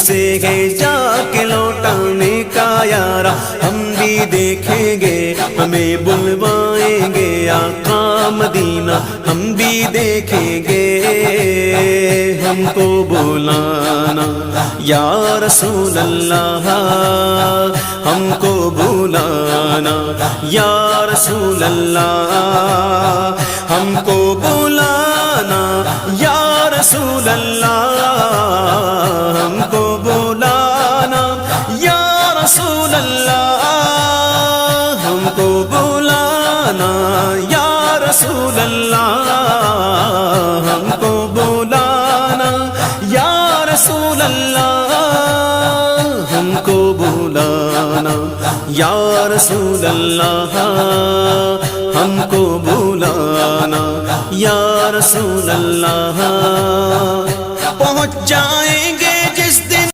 سے ہے جا کے لوٹانے کا یارا، ہم بھی دیکھیں گے ہمیں بلوائیں گے آقا مدینہ، ہم بھی دیکھیں گے ہم کو بلانا یا رسول اللہ، ہم کو بلانا یا رسول اللہ، ہم کو بلانا یا رسول اللہ، ہم کو بلانا یا رسول اللہ، ہم کو بلانا یا رسول اللہ، ہم کو بلانا یا رسول اللہ، ہم کو بلانا یا رسول اللہ، ہم کو بلانا یا رسول اللہ، پہنچ جائیں گے